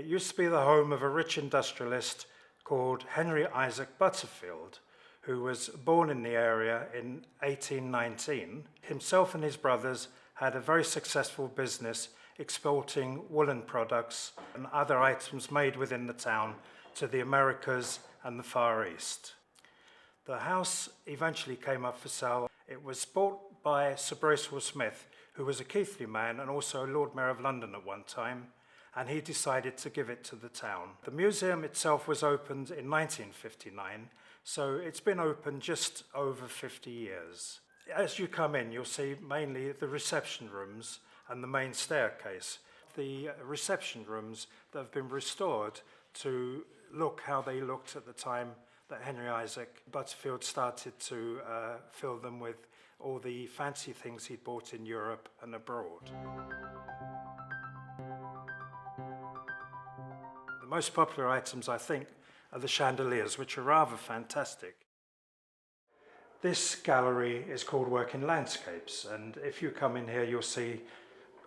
It used to be the home of a rich industrialist called Henry Isaac Butterfield, who was born in the area in 1819. Himself and his brothers had a very successful business exporting woolen products and other items made within the town to the Americas and the Far East. The house eventually came up for sale. It was bought by Sir Bracewell Smith, who was a Keighley man and also Lord Mayor of London at one time, and he decided to give it to the town. The museum itself was opened in 1959, so it's been open just over 50 years. As you come in, you'll see mainly the reception rooms and the main staircase. The reception rooms that have been restored to look how they looked at the time that Henry Isaac Butterfield started to fill them with all the fancy things he'd bought in Europe and abroad. The most popular items, I think, are the chandeliers, which are rather fantastic. This gallery is called Work in Landscapes, and if you come in here, you'll see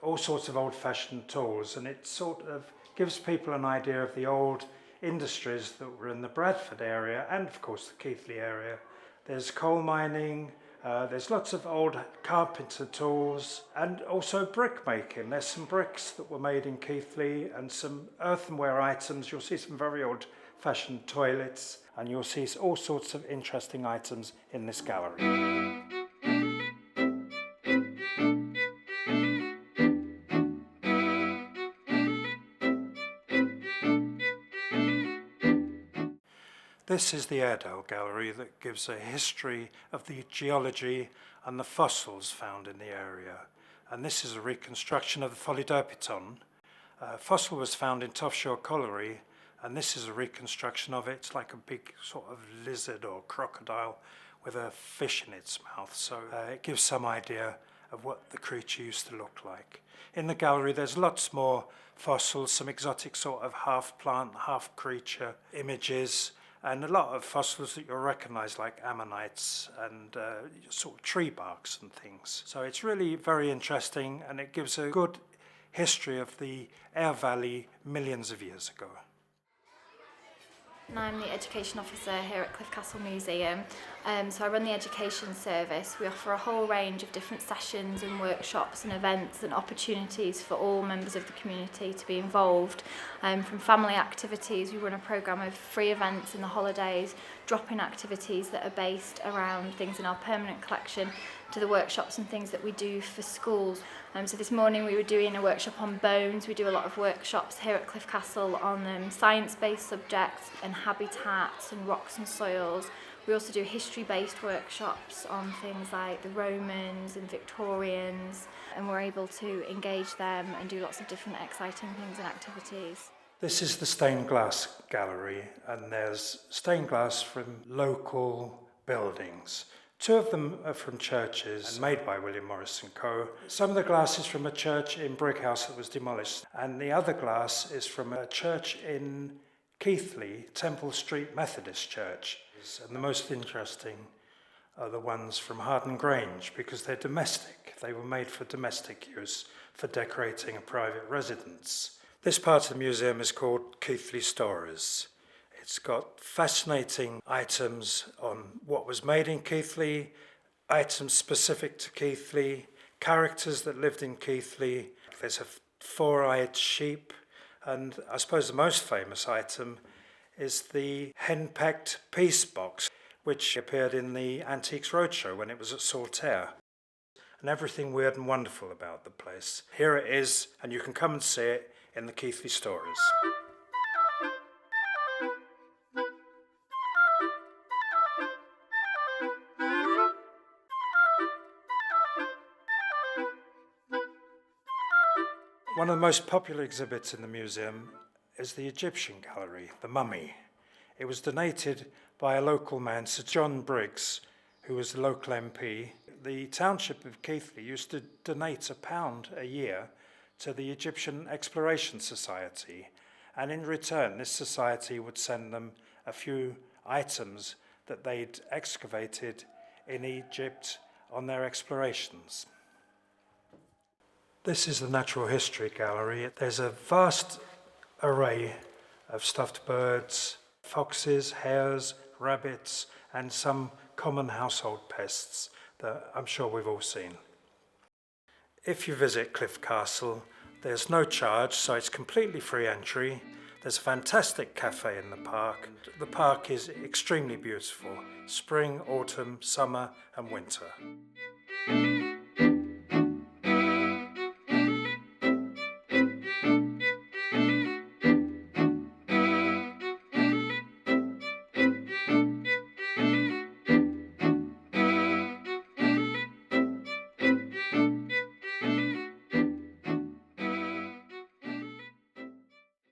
all sorts of old-fashioned tools, and it sort of gives people an idea of the old industries that were in the Bradford area and of course the Keighley area. There's coal mining, there's lots of old carpenter tools and also brick making. There's some bricks that were made in Keighley and some earthenware items. You'll see some very old-fashioned toilets and you'll see all sorts of interesting items in this gallery. This is the Airedale Gallery that gives a history of the geology and the fossils found in the area. And this is a reconstruction of the Folidurpiton. Fossil was found in Tough Colliery, and this is a reconstruction of it. It's like a big sort of lizard or crocodile with a fish in its mouth. So it gives some idea of what the creature used to look like. In the gallery there's lots more fossils, some exotic sort of half plant, half creature images, and a lot of fossils that you'll recognise like ammonites and sort of tree barks and things. So it's really very interesting and it gives a good history of the Ayr Valley millions of years ago. I'm the Education Officer here at Cliffe Castle Museum, so I run the Education Service. We offer a whole range of different sessions and workshops and events and opportunities for all members of the community to be involved. From family activities, we run a programme of free events in the holidays, drop-in activities that are based around things in our permanent collection, to the workshops and things that we do for schools. So this morning we were doing a workshop on bones. We do a lot of workshops here at Cliffe Castle on science-based subjects and habitats and rocks and soils. We also do history-based workshops on things like the Romans and Victorians, and we're able to engage them and do lots of different exciting things and activities. This is the stained glass gallery, and there's stained glass from local buildings. Two of them are from churches and made by William Morris & Co. Some of the glass is from a church in Brighouse that was demolished, and the other glass is from a church in Keighley, Temple Street Methodist Church. And the most interesting are the ones from Harden Grange because they're domestic. They were made for domestic use, for decorating a private residence. This part of the museum is called Keighley Stories. It's got fascinating items on what was made in Keighley, items specific to Keighley, characters that lived in Keighley. There's a four-eyed sheep, and I suppose the most famous item is the henpecked peace box, which appeared in the Antiques Roadshow when it was at Saltaire. And everything weird and wonderful about the place. Here it is, and you can come and see it in the Keighley Stories. One of the most popular exhibits in the museum is the Egyptian gallery, the Mummy. It was donated by a local man, Sir John Briggs, who was the local MP. The township of Keighley used to donate £1 a year to the Egyptian Exploration Society, and in return this society would send them a few items that they'd excavated in Egypt on their explorations. This is the Natural History Gallery. There's a vast array of stuffed birds, foxes, hares, rabbits, and some common household pests that I'm sure we've all seen. If you visit Cliffe Castle, there's no charge, so it's completely free entry. There's a fantastic cafe in the park. The park is extremely beautiful, spring, autumn, summer and winter.